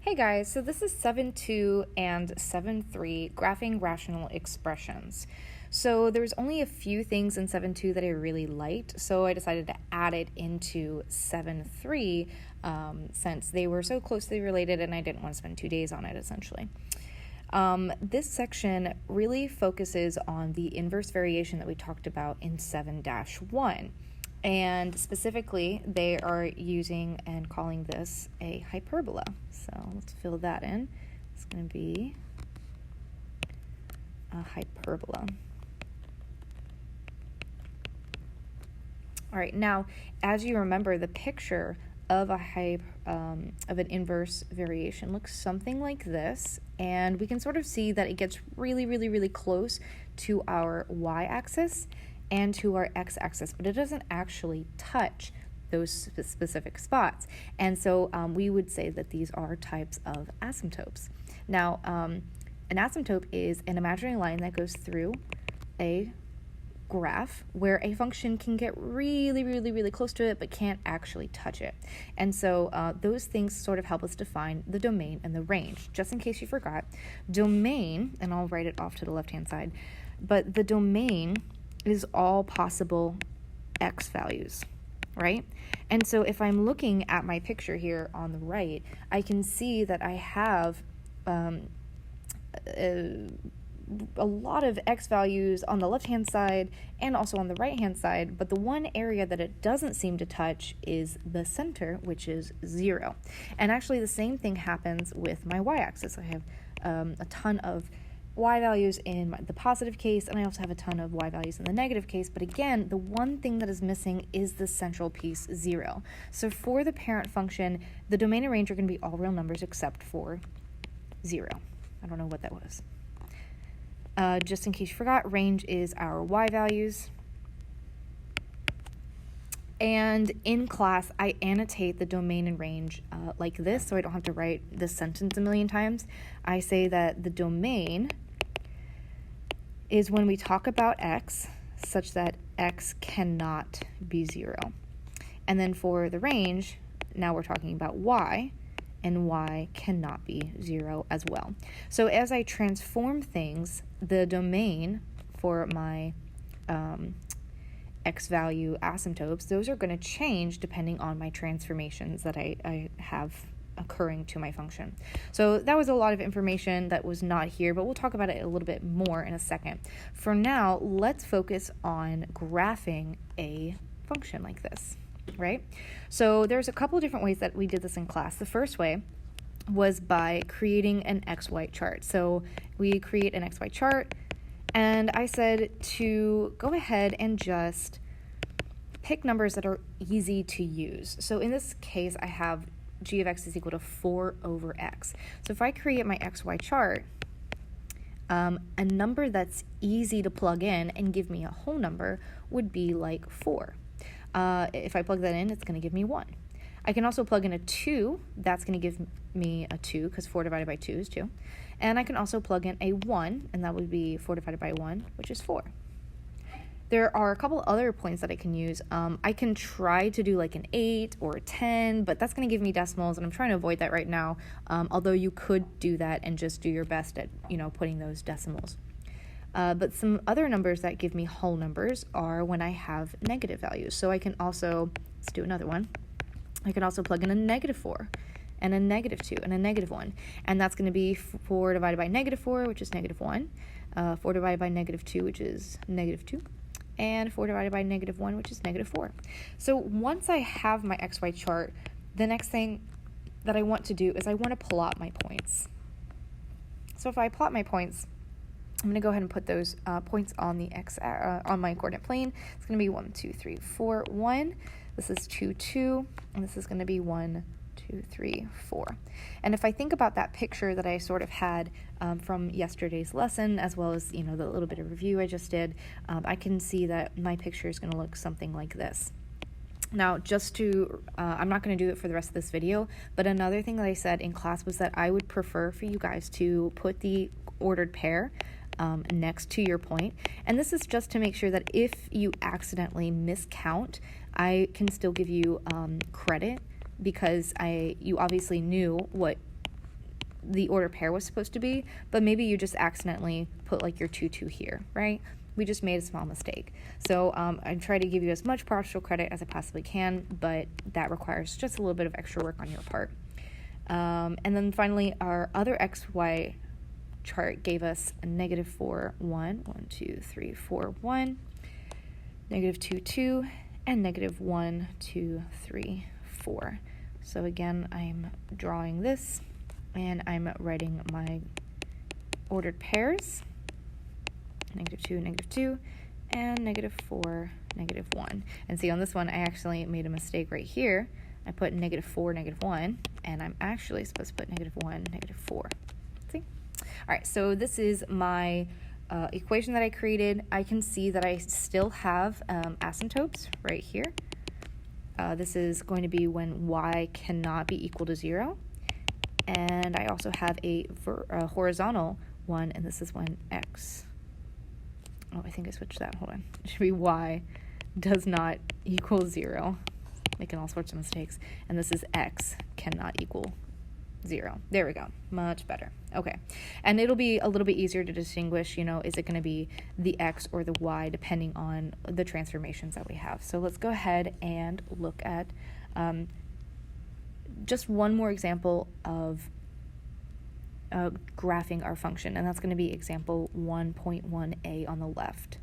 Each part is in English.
Hey guys, so this is 7.2 and 7.3 graphing rational expressions. So there's only a few things in 7.2 that I really liked, so I decided to add it into 7.3 since they were so closely related and I didn't want to spend 2 days on it essentially. This section really focuses on the inverse variation that we talked about in 7-1. And specifically, they are using and calling this a hyperbola. So let's fill that in. It's going to be a hyperbola. All right, now, as you remember, the picture of an inverse variation looks something like this, and we can sort of see that it gets really, really, really close to our y-axis and to our x-axis, but it doesn't actually touch those specific spots. And so we would say that these are types of asymptotes. Now, an asymptote is an imaginary line that goes through a graph where a function can get really, really, really close to it but can't actually touch it. And so those things sort of help us define the domain and the range. Just in case you forgot, domain, and I'll write it off to the left-hand side, but the domain is all possible x values, right? And so if I'm looking at my picture here on the right, I can see that I have a lot of x values on the left-hand side and also on the right-hand side, but the one area that it doesn't seem to touch is the center, which is 0. And actually the same thing happens with my y-axis. I have a ton of y values in the positive case, and I also have a ton of y values in the negative case, but again, the one thing that is missing is the central piece, 0. So for the parent function, the domain and range are going to be all real numbers except for 0. I don't know what that was. Just in case you forgot, range is our y values. And in class, I annotate the domain and range like this, so I don't have to write this sentence a million times. I say that the domain is when we talk about x, such that x cannot be 0. And then for the range, now we're talking about y, and y cannot be 0 as well. So as I transform things, the domain for my x value asymptotes, those are going to change depending on my transformations that I have occurring to my function. So that was a lot of information that was not here, but we'll talk about it a little bit more in a second. For now, let's focus on graphing a function like this, right? So there's a couple of different ways that we did this in class. The first way was by creating an XY chart. So we create an XY chart, and I said to go ahead and just pick numbers that are easy to use. So in this case, I have g of x is equal to 4 over x. So if I create my XY chart, a number that's easy to plug in and give me a whole number would be like 4. If I plug that in, it's going to give me 1. I can also plug in a 2. That's going to give me a 2 because 4 divided by 2 is 2. And I can also plug in a 1, and that would be 4 divided by 1, which is 4. There are a couple other points that I can use. I can try to do like an 8 or a 10, but that's going to give me decimals, and I'm trying to avoid that right now, although you could do that and just do your best at, putting those decimals. But some other numbers that give me whole numbers are when I have negative values. So I can also, let's do another one. I can also plug in a negative 4 and a negative 2 and a negative 1. And that's going to be 4 divided by negative 4, which is negative 1, 4 divided by negative 2, which is negative 2, and 4 divided by negative 1, which is negative 4. So once I have my XY chart, the next thing that I want to do is I want to plot my points. So if I plot my points, I'm going to go ahead and put those points on the on my coordinate plane. It's going to be 1, 2, 3, 4, 1. This is 2, 2, and this is going to be 1, 2, 3, 4. And if I think about that picture that I sort of had from yesterday's lesson, as well as, the little bit of review I just did, I can see that my picture is going to look something like this. Now, I'm not going to do it for the rest of this video, but another thing that I said in class was that I would prefer for you guys to put the ordered pair next to your point. And this is just to make sure that if you accidentally miscount, I can still give you credit because you obviously knew what the order pair was supposed to be, but maybe you just accidentally put like your 2, 2 here, right? We just made a small mistake. So I try to give you as much partial credit as I possibly can, but that requires just a little bit of extra work on your part. And then finally, our other XY chart gave us a -4, 1, 1, 2, 3, 4, 1, -2, 2, and -1, 2, 3, 4. So again, I'm drawing this, and I'm writing my ordered pairs, -2, -2, and -4, -1. And see, on this one, I actually made a mistake right here. I put -4, -1, and I'm actually supposed to put -1, -4. See? All right, so this is my equation that I created. I can see that I still have asymptotes right here. This is going to be when y cannot be equal to 0. And I also have a horizontal one, and this is when x. Oh, I think I switched that. Hold on. It should be y does not equal 0. Making all sorts of mistakes. And this is x cannot equal 0. There we go. Much better. Okay. And it'll be a little bit easier to distinguish, is it going to be the x or the y depending on the transformations that we have. So let's go ahead and look at just one more example of graphing our function, and that's going to be example 1.1a on the left.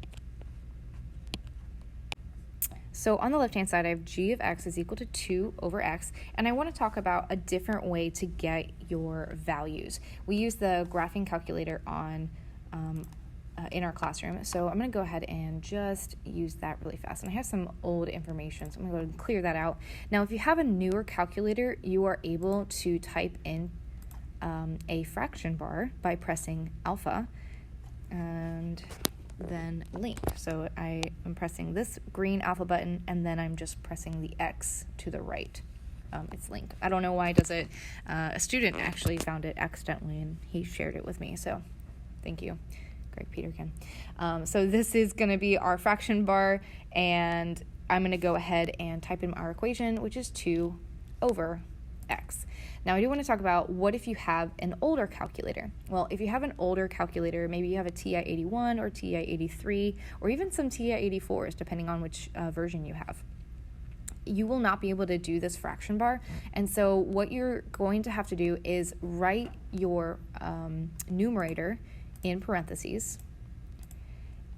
So on the left-hand side, I have g of x is equal to 2 over x, and I want to talk about a different way to get your values. We use the graphing calculator on in our classroom, so I'm going to go ahead and just use that really fast. And I have some old information, so I'm going to go and clear that out. Now, if you have a newer calculator, you are able to type in a fraction bar by pressing alpha and then link. So I am pressing this green alpha button, and then I'm just pressing the X to the right. It's link. I don't know why it does it. A student actually found it accidentally, and he shared it with me, so thank you, Greg Peterkin. So this is going to be our fraction bar, and I'm going to go ahead and type in our equation, which is 2 over x. Now, I do want to talk about what if you have an older calculator. Well, if you have an older calculator, maybe you have a TI-81 or TI-83 or even some TI-84s, depending on which version you have. You will not be able to do this fraction bar, and so what you're going to have to do is write your numerator in parentheses,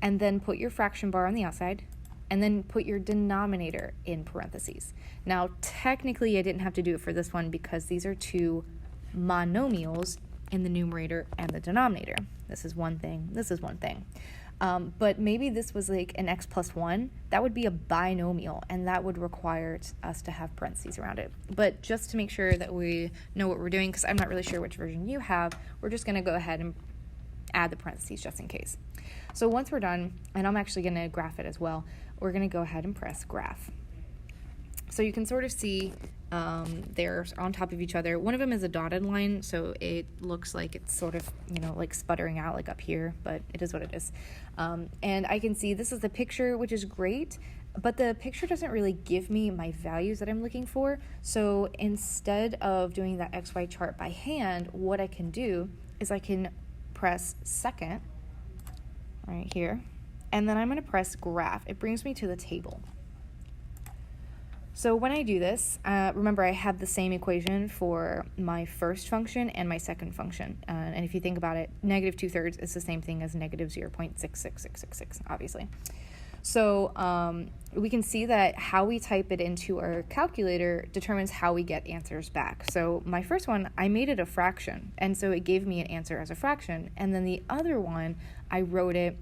and then put your fraction bar on the outside, and then put your denominator in parentheses. Now, technically, I didn't have to do it for this one because these are two monomials in the numerator and the denominator. This is one thing, this is one thing. But maybe this was like an x plus 1. That would be a binomial, and that would require us to have parentheses around it. But just to make sure that we know what we're doing, because I'm not really sure which version you have, we're just going to go ahead and add the parentheses just in case. So once we're done, and I'm actually going to graph it as well, we're going to go ahead and press graph. So you can sort of see they're on top of each other. One of them is a dotted line, so it looks like it's sort of, like sputtering out like up here, but it is what it is. And I can see this is the picture, which is great, but the picture doesn't really give me my values that I'm looking for. So instead of doing that XY chart by hand, what I can do is I can press second right here, and then I'm going to press graph. It brings me to the table. So when I do this, remember I have the same equation for my first function and my second function. And if you think about it, negative 2/3 is the same thing as negative 0.66666, obviously. So we can see that how we type it into our calculator determines how we get answers back. So my first one, I made it a fraction, and so it gave me an answer as a fraction. And then the other one, I wrote it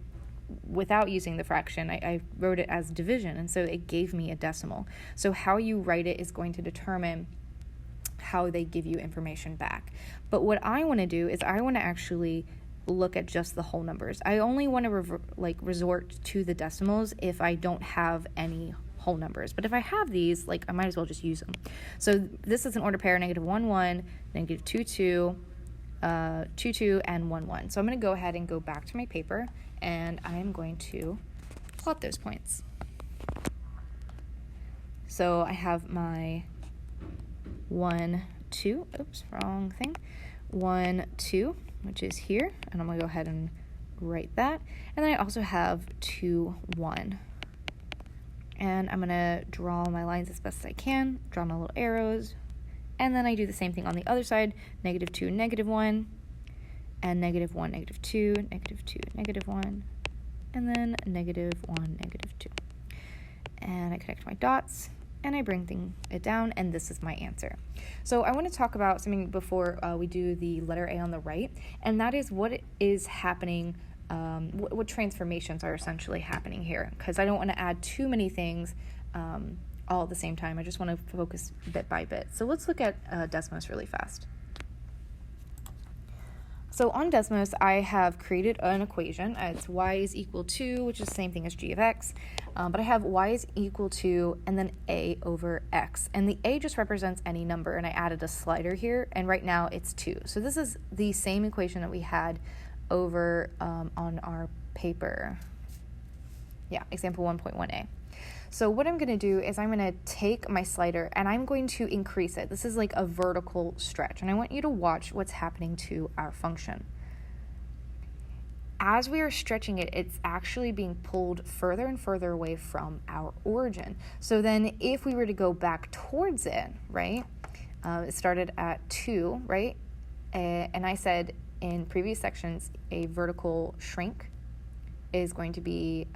without using the fraction. I wrote it as division, and so it gave me a decimal. So how you write it is going to determine how they give you information back. But what I want to do is I want to actually look at just the whole numbers. I only want to resort to the decimals if I don't have any whole numbers. But if I have these, I might as well just use them. So this is an order pair, negative 1, 1, negative 2, 2, 2, 2, and 1, 1. So I'm going to go ahead and go back to my paper, and I am going to plot those points. So I have my 1, 2, oops, wrong thing. 1, 2, which is here, and I'm going to go ahead and write that. And then I also have 2, 1. And I'm going to draw my lines as best as I can, draw my little arrows, and then I do the same thing on the other side, -2, -1, and -1, -2, -2, -1, and then -1, -2. And I connect my dots, and I bring it down, and this is my answer. So I want to talk about something before we do the letter A on the right, and that is what is happening, what transformations are essentially happening here, because I don't want to add too many things all at the same time. I just want to focus bit by bit. So let's look at Desmos really fast. So on Desmos, I have created an equation. It's y is equal to, which is the same thing as g of x, but I have y is equal to, and then a over x. And the a just represents any number, and I added a slider here, and right now it's 2. So this is the same equation that we had over on our paper. Yeah, example 1.1a. So what I'm going to do is I'm going to take my slider and I'm going to increase it. This is like a vertical stretch, and I want you to watch what's happening to our function. As we are stretching it, it's actually being pulled further and further away from our origin. So then if we were to go back towards it, right, it started at 2, right, and I said in previous sections a vertical shrink is going to be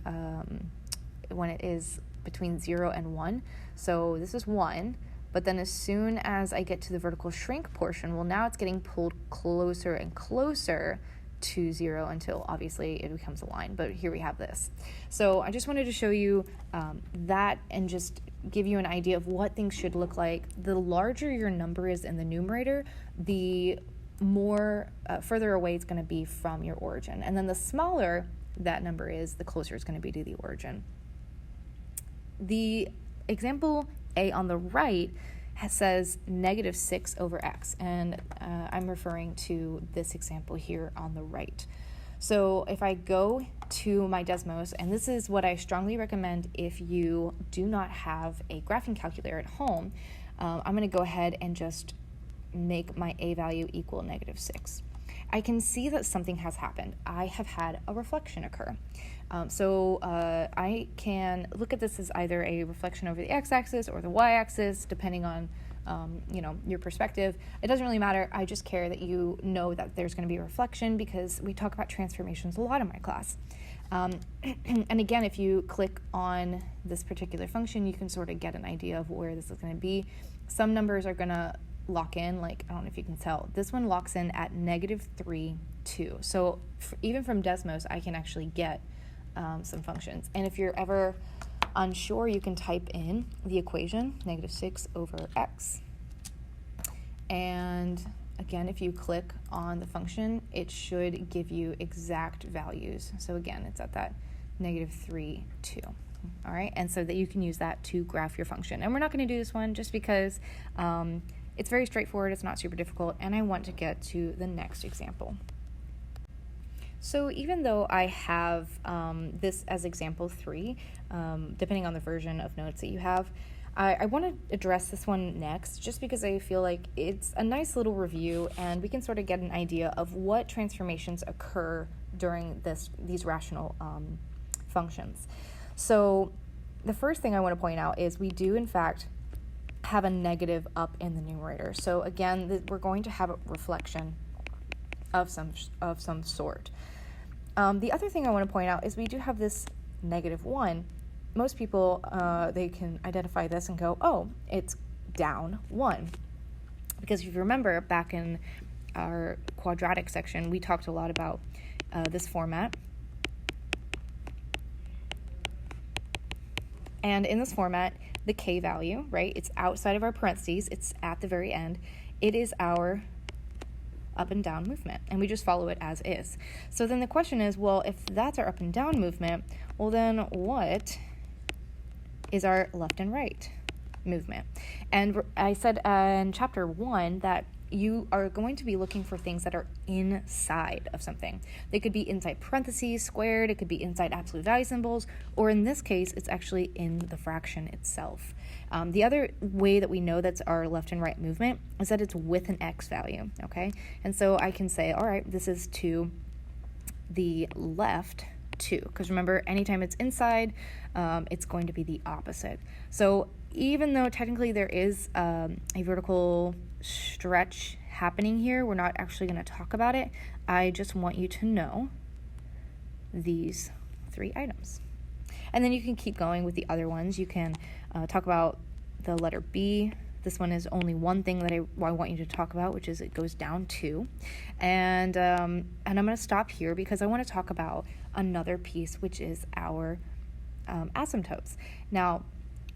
when it is between 0 and 1. So this is 1, but then as soon as I get to the vertical shrink portion, well, now it's getting pulled closer and closer to 0 until obviously it becomes a line, but here we have this. So I just wanted to show you that and just give you an idea of what things should look like. The larger your number is in the numerator, the more further away it's going to be from your origin. And then the smaller that number is, the closer it's going to be to the origin. The example A on the right says -6 over x, and I'm referring to this example here on the right. So if I go to my Desmos, and this is what I strongly recommend if you do not have a graphing calculator at home, I'm going to go ahead and just make my a value equal -6. I can see that something has happened. I have had a reflection occur. So I can look at this as either a reflection over the x-axis or the y-axis, depending on your perspective. It doesn't really matter. I just care that you know that there's going to be a reflection, because we talk about transformations a lot in my class. And again, if you click on this particular function, you can sort of get an idea of where this is going to be. Some numbers are going to lock in, like, I don't know if you can tell, this one locks in at -3, 2. So even from Desmos, I can actually get some functions. And if you're ever unsure, you can type in the equation, -6 over x. And again, if you click on the function, it should give you exact values. So again, it's at that -3, 2. All right, and so that you can use that to graph your function. And we're not going to do this one just because it's very straightforward, it's not super difficult, and I want to get to the next example. So even though I have this as example 3, depending on the version of notes that you have, I want to address this one next just because I feel like it's a nice little review, and we can sort of get an idea of what transformations occur during these rational functions. So the first thing I want to point out is we do, in fact, have a negative up in the numerator. So again, we're going to have a reflection of some sort. The other thing I want to point out is we do have this -1. Most people, they can identify this and go, oh, it's down 1. Because if you remember, back in our quadratic section, we talked a lot about this format. And in this format, the k value, right, it's outside of our parentheses, it's at the very end, it is our up and down movement, and we just follow it as is. So then the question is, well, if that's our up and down movement, well then what is our left and right movement? And I said in chapter 1 that you are going to be looking for things that are inside of something. They could be inside parentheses, squared, it could be inside absolute value symbols, or in this case, it's actually in the fraction itself. The other way that we know that's our left and right movement is that it's with an x value, okay? And so I can say, all right, this is to the left 2, because remember, anytime it's inside, it's going to be the opposite. So even though technically there is a vertical stretch happening here, we're not actually going to talk about it. I just want you to know these 3 items. And then you can keep going with the other ones. You can talk about the letter B. This one is only one thing that I want you to talk about, which is it goes down 2. And I'm going to stop here because I want to talk about another piece, which is our asymptotes. Now,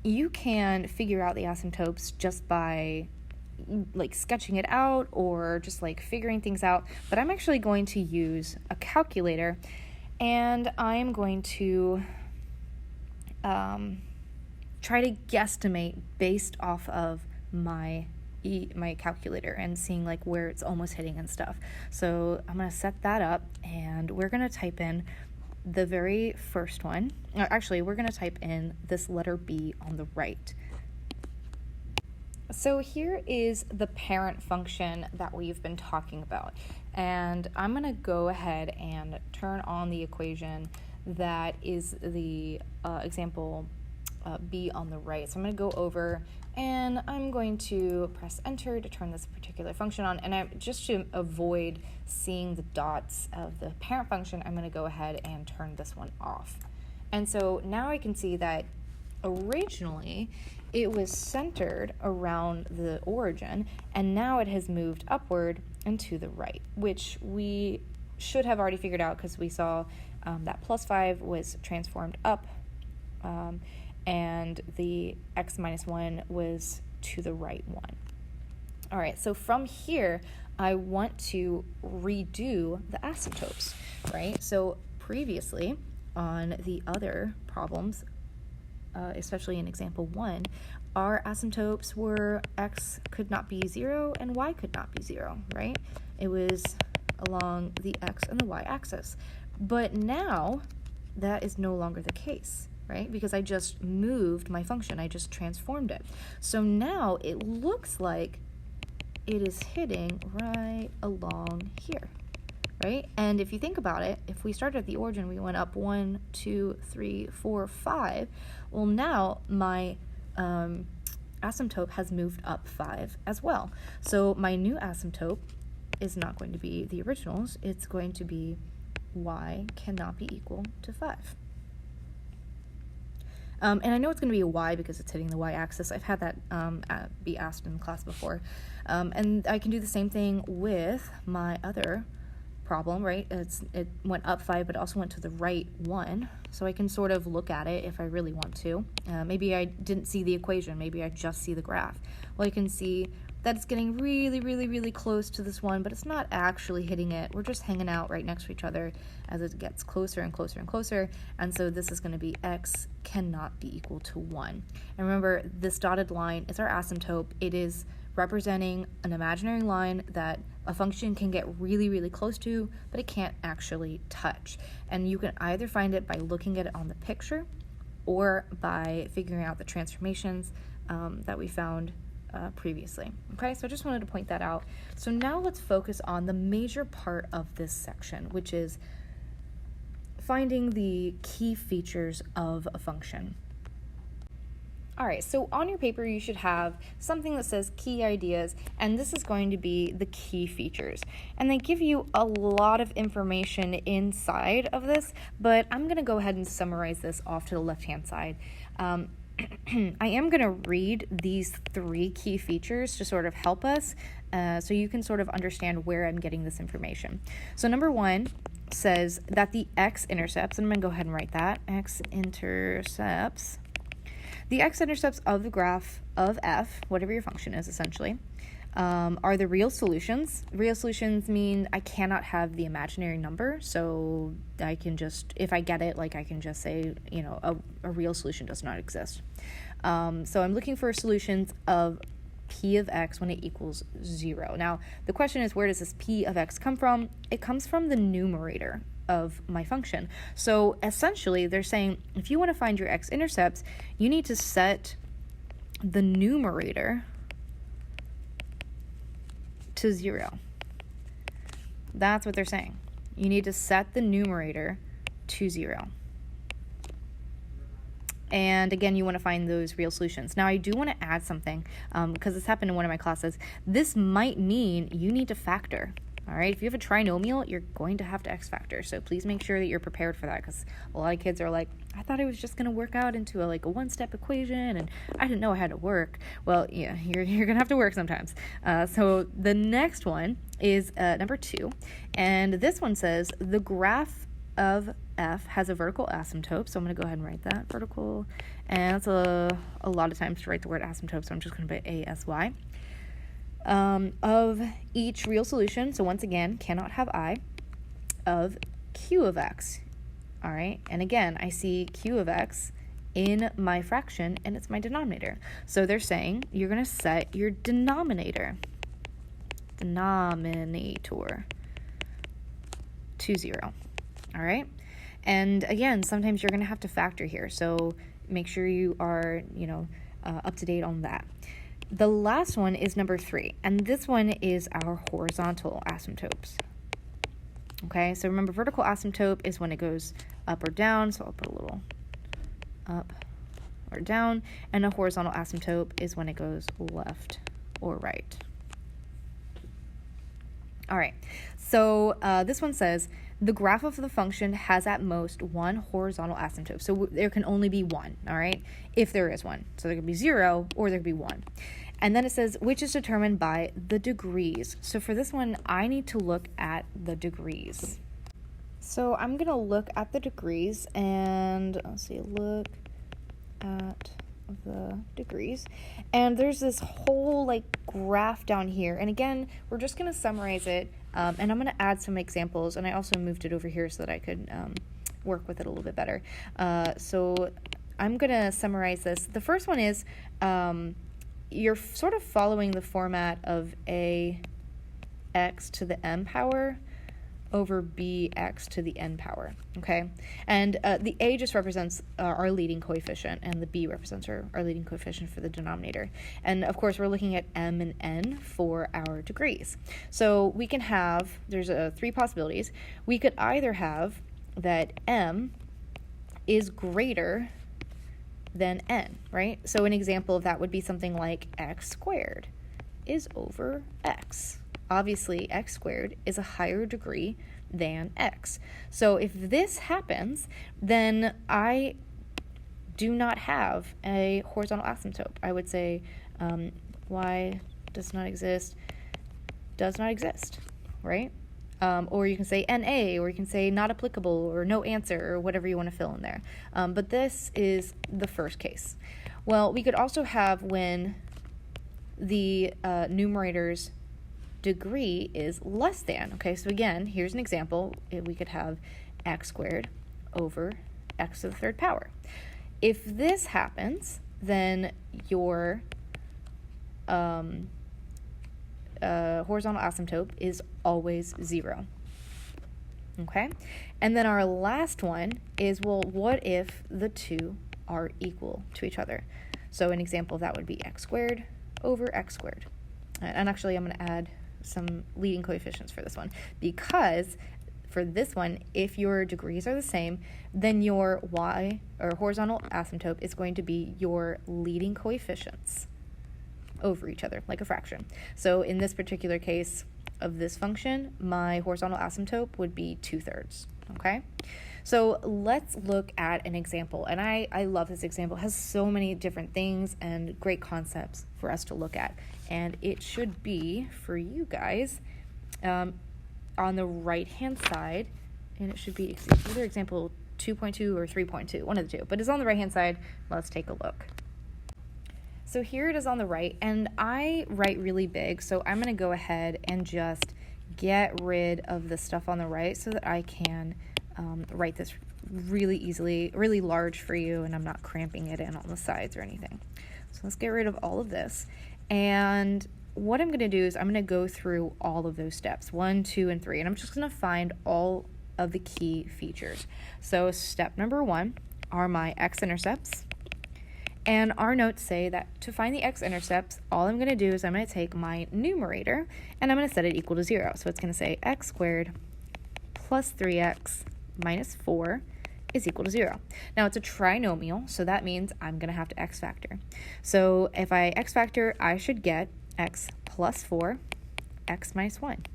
you can figure out the asymptotes just by like sketching it out or just like figuring things out, but I'm actually going to use a calculator, and I'm going to try to guesstimate based off of my calculator and seeing like where it's almost hitting and stuff. So I'm going to set that up, and we're going to type in the very first one. Actually, we're going to type in this letter B on the right. So here is the parent function that we've been talking about. And I'm going to go ahead and turn on the equation that is the example B on the right. So I'm going to go over and I'm going to press enter to turn this particular function on. And just to avoid seeing the dots of the parent function, I'm going to go ahead and turn this one off. And so now I can see that originally it was centered around the origin, and now it has moved upward and to the right, which we should have already figured out because we saw that plus 5 was transformed up, and the x minus 1 was to the right 1. All right, so from here, I want to redo the asymptotes, right? So previously on the other problems, especially in example 1, our asymptotes were x could not be 0 and y could not be 0, right? It was along the x and the y axis. But now that is no longer the case, right? Because I just moved my function, I just transformed it. So now it looks like it is hitting right along here, right? And if you think about it, if we started at the origin, we went up 1, 2, 3, 4, 5. Well, now my asymptote has moved up 5 as well. So my new asymptote is not going to be the originals. It's going to be y cannot be equal to 5. And I know it's going to be a y because it's hitting the y-axis. I've had that be asked in class before. And I can do the same thing with my other problem, right? It went up 5, but it also went to the right 1. So I can sort of look at it if I really want to. Maybe I didn't see the equation. Maybe I just see the graph. Well, I can see that it's getting really, really, really close to this one, but it's not actually hitting it. We're just hanging out right next to each other as it gets closer and closer and closer. And so this is going to be x cannot be equal to 1. And remember, this dotted line is our asymptote. It is representing an imaginary line that a function can get really, really close to, but it can't actually touch. And you can either find it by looking at it on the picture or by figuring out the transformations that we found previously. Okay, so I just wanted to point that out. So now let's focus on the major part of this section, which is finding the key features of a function. All right, so on your paper you should have something that says key ideas, and this is going to be the key features. And they give you a lot of information inside of this, but I'm going to go ahead and summarize this off to the left-hand side. I am going to read these 3 key features to sort of help us so you can sort of understand where I'm getting this information. So number 1 says that the x-intercepts, and I'm going to go ahead and write that, x-intercepts, the x-intercepts of the graph of f, whatever your function is essentially, are the real solutions. Real solutions mean I cannot have the imaginary number, so I can just, if I get it, like I can just say, you know, a real solution does not exist. So I'm looking for solutions of p of x when it equals 0. Now, the question is, where does this p of x come from? It comes from the numerator of my function. So essentially, they're saying if you want to find your x-intercepts, you need to set the numerator to 0. That's what they're saying. You need to set the numerator to 0. And again, you want to find those real solutions. Now, I do want to add something because this happened in one of my classes. This might mean you need to factor. All right, if you have a trinomial, you're going to have to x factor. So please make sure that you're prepared for that, because a lot of kids are like, I thought it was just going to work out into a one-step equation, and I didn't know I had to work. Well, yeah, you're going to have to work sometimes. So the next one is number 2, and this one says the graph of f has a vertical asymptote. So I'm going to go ahead and write that, vertical, and that's a lot of times to write the word asymptote, so I'm just going to put ASY. Of each real solution, so once again, cannot have I, of q of x. All right, and again, I see q of x in my fraction, and it's my denominator. So they're saying you're going to set your denominator to 0. All right, and again, sometimes you're going to have to factor here, so make sure you are, up to date on that. The last one is number 3, and this one is our horizontal asymptotes. Okay, so remember, vertical asymptote is when it goes up or down, so I'll put a little up or down, and a horizontal asymptote is when it goes left or right. All right, so this one says the graph of the function has at most one horizontal asymptote. So there can only be one, all right, if there is one. So there could be 0 or there could be 1. And then it says, which is determined by the degrees. So for this one, I need to look at the degrees. So I'm going to look at the degrees and look at the degrees. And there's this whole graph down here. And again, we're just going to summarize it. And I'm going to add some examples. And I also moved it over here so that I could work with it a little bit better. So I'm going to summarize this. The first one is you're sort of following the format of ax to the m power over bx to the n power, okay? And the a just represents our leading coefficient, and the b represents our leading coefficient for the denominator. And of course, we're looking at m and n for our degrees. So we can have, there's 3 possibilities. We could either have that m is greater than n, right? So an example of that would be something like x squared is over x. Obviously, x squared is a higher degree than x. So if this happens, then I do not have a horizontal asymptote. I would say y does not exist, right? Or you can say NA, or you can say not applicable, or no answer, or whatever you want to fill in there. But this is the first case. Well, we could also have when the numerator's degree is less than. Okay, so again, here's an example. We could have x squared over x to the 3rd power. If this happens, then your horizontal asymptote is always 0. Okay, and then our last one is, well, what if the two are equal to each other? So an example of that would be x squared over x squared. And actually, I'm going to add some leading coefficients for this one, because for this one, if your degrees are the same, then your y, or horizontal asymptote, is going to be your leading coefficients over each other, like a fraction. So in this particular case of this function, my horizontal asymptote would be 2/3, okay? So let's look at an example, and I love this example. It has so many different things and great concepts for us to look at, and it should be, for you guys, on the right-hand side, and it should be either example 2.2 or 3.2, one of the two, but it's on the right-hand side. Let's take a look. So here it is on the right, and I write really big, so I'm going to go ahead and just get rid of the stuff on the right so that I can write this really easily, really large for you, and I'm not cramping it in on the sides or anything. So let's get rid of all of this. And what I'm going to do is I'm going to go through all of those steps, 1, 2, and 3, and I'm just going to find all of the key features. So step number 1 are my x-intercepts. And our notes say that to find the x-intercepts, all I'm going to do is I'm going to take my numerator and I'm going to set it equal to 0. So it's going to say x squared plus 3x minus 4 is equal to 0. Now it's a trinomial, so that means I'm going to have to x factor. So if I x factor, I should get x plus 4, x minus 1.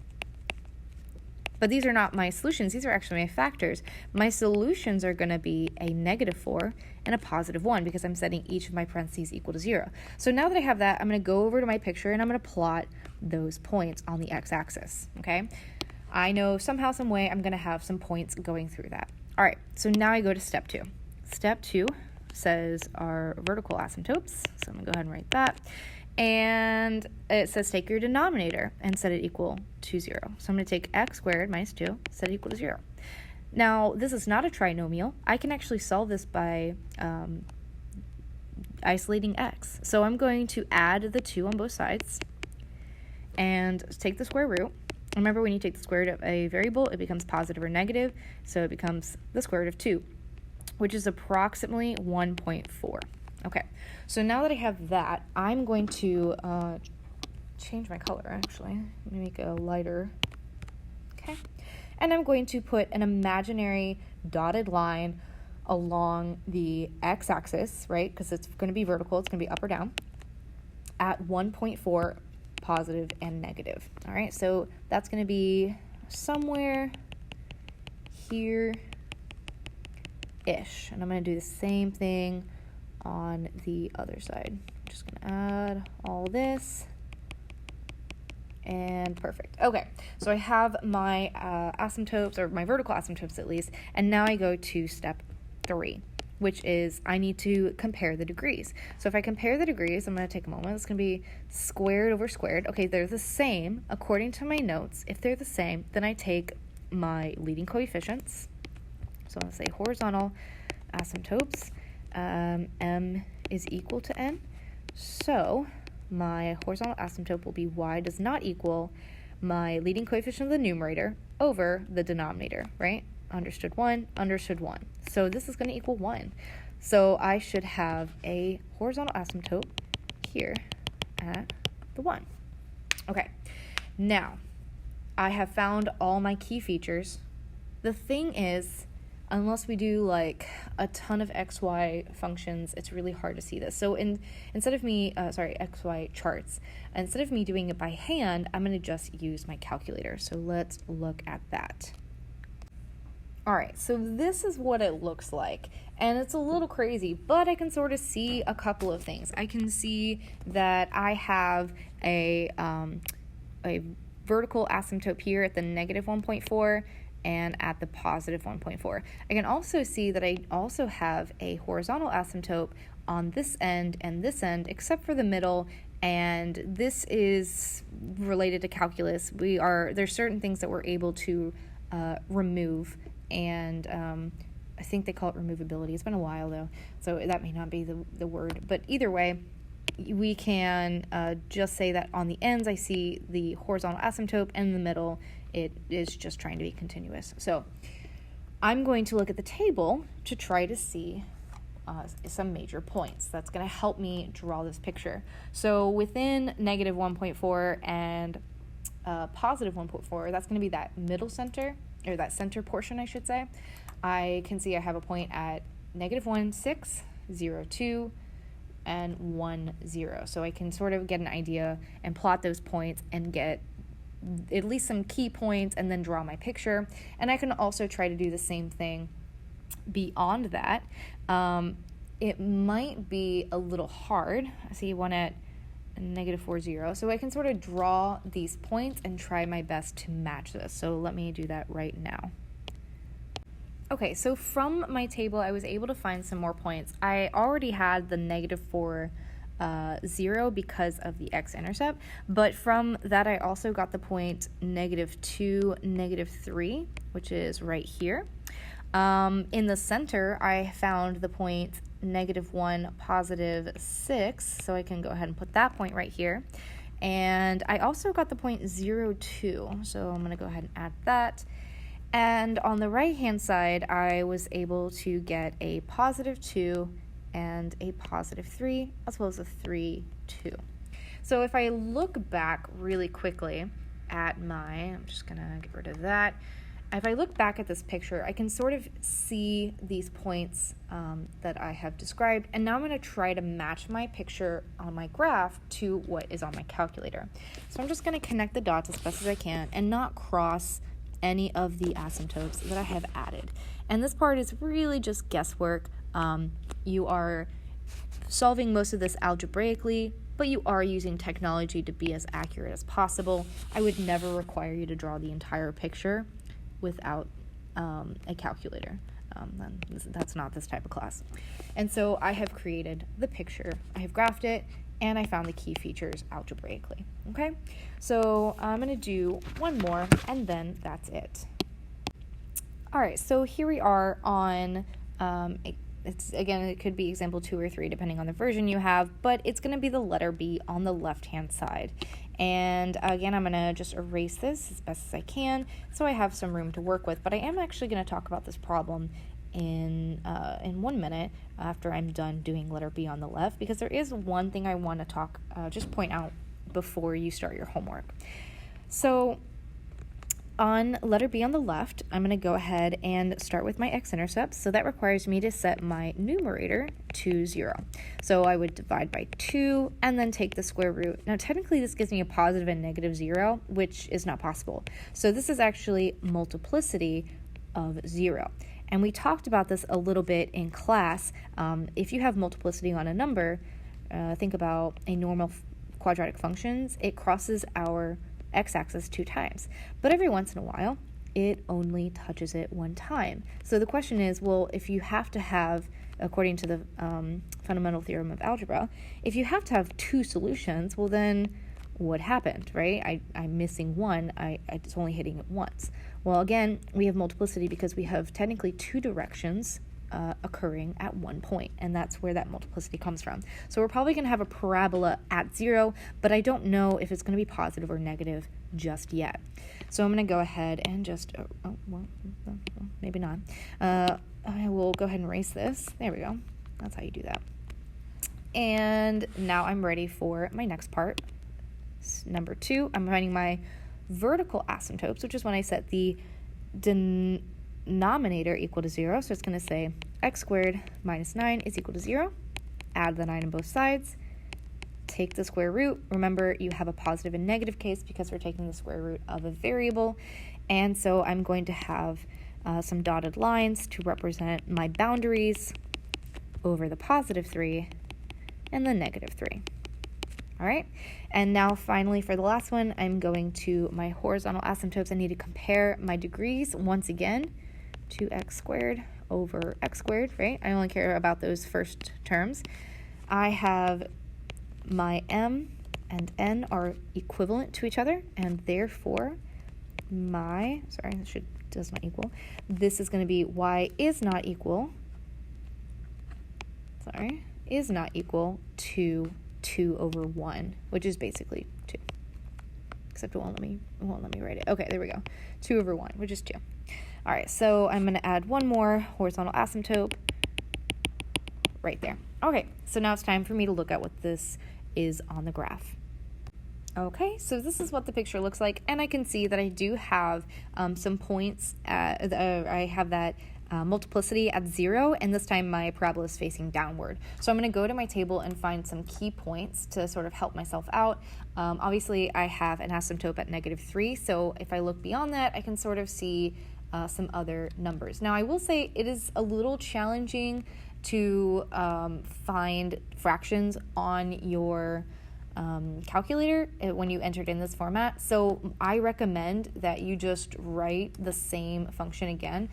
But these are not my solutions, these are actually my factors. My solutions are going to be a negative 4 and a positive 1 because I'm setting each of my parentheses equal to 0. So now that I have that, I'm going to go over to my picture and I'm going to plot those points on the x-axis, okay? I know somehow, some way, I'm going to have some points going through that. All right, so now I go to step 2. Step 2 says our vertical asymptotes, so I'm going to go ahead and write that. And it says take your denominator and set it equal to 0. So I'm going to take x squared minus 2, set it equal to 0. Now, this is not a trinomial. I can actually solve this by isolating x. So I'm going to add the 2 on both sides and take the square root. Remember, when you take the square root of a variable, it becomes positive or negative, so it becomes the square root of 2, which is approximately 1.4. Okay, so now that I have that, I'm going to change my color, actually. Let me make it a lighter. Okay, and I'm going to put an imaginary dotted line along the x-axis, right, because it's going to be vertical, it's going to be up or down, at 1.4, positive and negative. All right, so that's going to be somewhere here-ish, and I'm going to do the same thing on the other side. I'm just going to add all this, and perfect. Okay, so I have my asymptotes, or my vertical asymptotes at least, and now I go to step 3, which is I need to compare the degrees. So if I compare the degrees, I'm going to take a moment. It's going to be squared over squared. Okay, they're the same according to my notes. If they're the same, then I take my leading coefficients. So I'm going to say horizontal asymptotes. M is equal to n. So my horizontal asymptote will be y does not equal my leading coefficient of the numerator over the denominator, right? Understood 1, understood 1. So this is going to equal 1. So I should have a horizontal asymptote here at the 1. Okay, now I have found all my key features. The thing is, unless we do like a ton of XY functions, it's really hard to see this. So instead of me, XY charts, instead of me doing it by hand, I'm going to just use my calculator. So let's look at that. All right, so this is what it looks like, and it's a little crazy, but I can sort of see a couple of things. I can see that I have a vertical asymptote here at the negative 1.4 and at the positive 1.4. I can also see that I also have a horizontal asymptote on this end and this end, except for the middle, and this is related to calculus. There's certain things that we're able to remove, and I think they call it removability. It's been a while though, so that may not be the word, but either way, we can just say that on the ends I see the horizontal asymptote, and in the middle it is just trying to be continuous. So I'm going to look at the table to try to see some major points. That's going to help me draw this picture. So within negative 1.4 and positive 1.4, that's going to be that middle center, or that center portion, I should say. I can see I have a point at negative 1, 6, 0, 2, and 1, 0. So I can sort of get an idea and plot those points and get at least some key points and then draw my picture. And I can also try to do the same thing beyond that. It might be a little hard. I see one at negative 4, 0. So I can sort of draw these points and try my best to match this. So let me do that right now. Okay, so from my table, I was able to find some more points. I already had the negative 4, 0 because of the x-intercept, but from that I also got the point negative 2, negative 3, which is right here. In the center, I found the point -1, +6, so I can go ahead and put that point right here. And I also got the point 0.2, so I'm going to go ahead and add that. And on the right-hand side, I was able to get a +2 and a +3, as well as a 3, 2. So if I look back really quickly at I'm just going to get rid of that. If I look back at this picture, I can sort of see these points that I have described, and now I'm going to try to match my picture on my graph to what is on my calculator. So I'm just going to connect the dots as best as I can and not cross any of the asymptotes that I have added. And this part is really just guesswork. You are solving most of this algebraically, but you are using technology to be as accurate as possible. I would never require you to draw the entire picture without a calculator. That's not this type of class. And so I have created the picture, I have graphed it, and I found the key features algebraically. Okay, so I'm going to do one more, and then that's it. All right, so here we are on, it could be example 2 or 3, depending on the version you have, but it's going to be the letter B on the left-hand side. And again, I'm going to just erase this as best as I can so I have some room to work with. But I am actually going to talk about this problem in 1 minute after I'm done doing letter B on the left, because there is one thing I want to just point out before you start your homework. So on letter B on the left, I'm going to go ahead and start with my x-intercepts. So that requires me to set my numerator to 0. So I would divide by 2 and then take the square root. Now technically this gives me a positive and negative 0, which is not possible. So this is actually multiplicity of 0. And we talked about this a little bit in class. If you have multiplicity on a number, think about a normal quadratic functions. It crosses our x-axis 2 times, but every once in a while it only touches it 1 time. So the question is, well, if you have to have, according to the fundamental theorem of algebra, if you have to have 2 solutions, well then what happened, right? I'm missing 1, it's only hitting it once. Well, again, we have multiplicity because we have technically 2 directions occurring at 1 point, and that's where that multiplicity comes from. So we're probably going to have a parabola at 0, but I don't know if it's going to be positive or negative just yet. So I'm going to go ahead and just, maybe not. I will go ahead and erase this. There we go. That's how you do that. And now I'm ready for my next part. Number 2, I'm finding my vertical asymptotes, which is when I set the denominator equal to 0. So it's going to say x squared minus 9 is equal to 0. Add the 9 on both sides. Take the square root. Remember, you have a positive and negative case because we're taking the square root of a variable. And so I'm going to have some dotted lines to represent my boundaries over the positive 3 and the negative 3. All right, and now finally for the last one, I'm going to my horizontal asymptotes. I need to compare my degrees once again to x squared over x squared, right? I only care about those first terms. I have my m and n are equivalent to each other, and therefore does not equal. This is going to be y is not equal to 2 over 1, which is basically 2. Except it won't let me write it. Okay, there we go. 2 over 1, which is 2. All right, so I'm going to add one more horizontal asymptote right there. Okay, so now it's time for me to look at what this is on the graph. Okay, so this is what the picture looks like, and I can see that I do have some points. I have that multiplicity at 0, and this time my parabola is facing downward. So I'm going to go to my table and find some key points to sort of help myself out. Obviously, I have an asymptote at -3, so if I look beyond that, I can sort of see some other numbers. Now, I will say it is a little challenging to find fractions on your calculator when you entered in this format. So I recommend that you just write the same function again.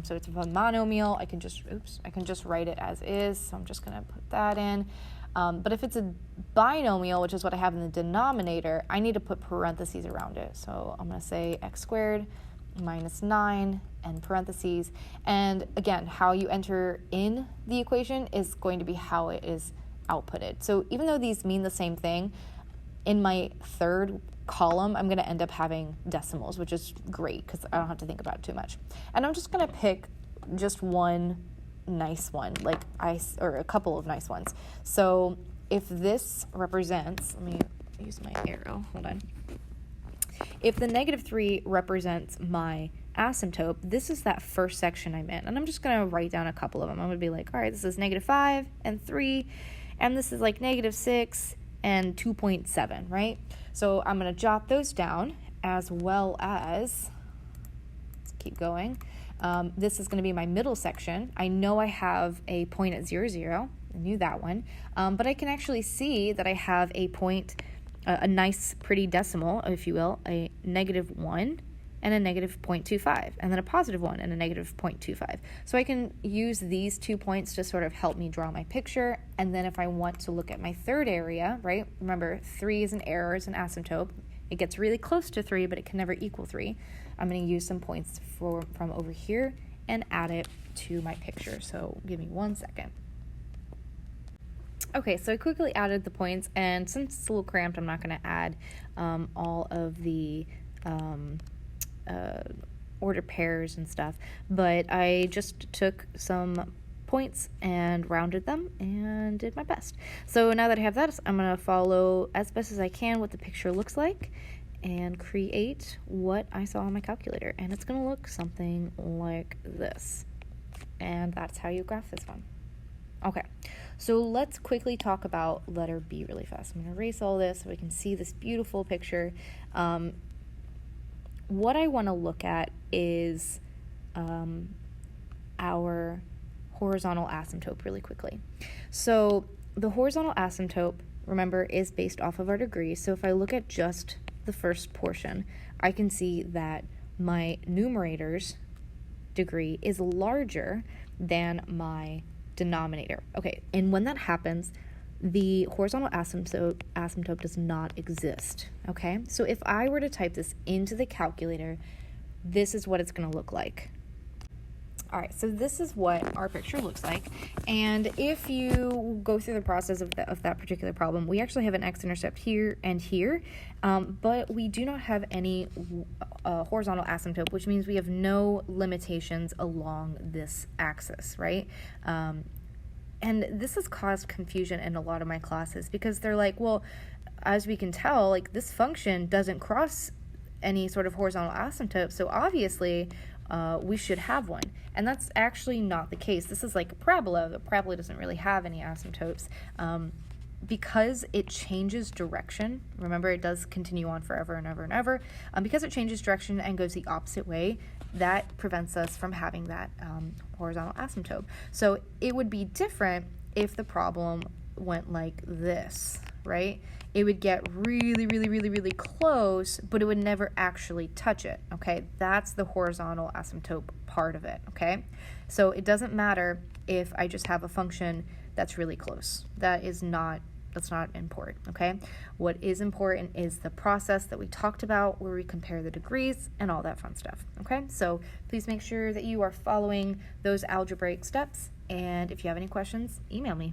So it's a monomial. I can just write it as is. So I'm just going to put that in. But if it's a binomial, which is what I have in the denominator, I need to put parentheses around it. So I'm going to say x squared minus 9 and parentheses. And again, how you enter in the equation is going to be how it is outputted. So even though these mean the same thing, in my third column, I'm going to end up having decimals, which is great because I don't have to think about it too much. And I'm just going to pick just one nice one, or a couple of nice ones. So if this represents, let me use my arrow, hold on. If the -3 represents my asymptote, this is that first section I'm in. And I'm just going to write down a couple of them. I'm going to be like, all right, this is -5 and 3, and this is like -6 and 2.7, right? So I'm going to jot those down, as well as, let's keep going. This is going to be my middle section. I know I have a point at 0, 0. I knew that one. But I can actually see that I have a point, a nice, pretty decimal, if you will, a -1 and a -0.25, and then a +1 and a -0.25. So I can use these 2 points to sort of help me draw my picture. And then if I want to look at my third area, right? Remember, 3 is an error, it's an asymptote. It gets really close to 3, but it can never equal 3. I'm going to use some points from over here and add it to my picture. So give me 1 second. Okay, so I quickly added the points, and since it's a little cramped, I'm not going to add all of the order pairs and stuff, but I just took some points and rounded them and did my best. So now that I have that, I'm going to follow as best as I can what the picture looks like and create what I saw on my calculator, and it's going to look something like this. And that's how you graph this one. Okay, so let's quickly talk about letter B really fast. I'm going to erase all this so we can see this beautiful picture. What I want to look at is our horizontal asymptote really quickly. So the horizontal asymptote, remember, is based off of our degree. So if I look at just the first portion, I can see that my numerator's degree is larger than my denominator. Okay, and when that happens, the horizontal asymptote does not exist, okay? So if I were to type this into the calculator, this is what it's going to look like. All right, so this is what our picture looks like, and if you go through the process of that particular problem, we actually have an x-intercept here and here, but we do not have any horizontal asymptote, which means we have no limitations along this axis, right? And this has caused confusion in a lot of my classes because they're like, well, as we can tell, like this function doesn't cross any sort of horizontal asymptote, so obviously we should have one. And that's actually not the case. This is like a parabola. The parabola doesn't really have any asymptotes. Because it changes direction, remember it does continue on forever and ever and ever, because it changes direction and goes the opposite way, that prevents us from having that horizontal asymptote. So it would be different if the problem went like this, right? It would get really, really, really, really close, but it would never actually touch it, okay? That's the horizontal asymptote part of it, okay? So it doesn't matter if I just have a function that's really close. That's not important, okay? What is important is the process that we talked about where we compare the degrees and all that fun stuff, okay? So please make sure that you are following those algebraic steps, and if you have any questions, email me.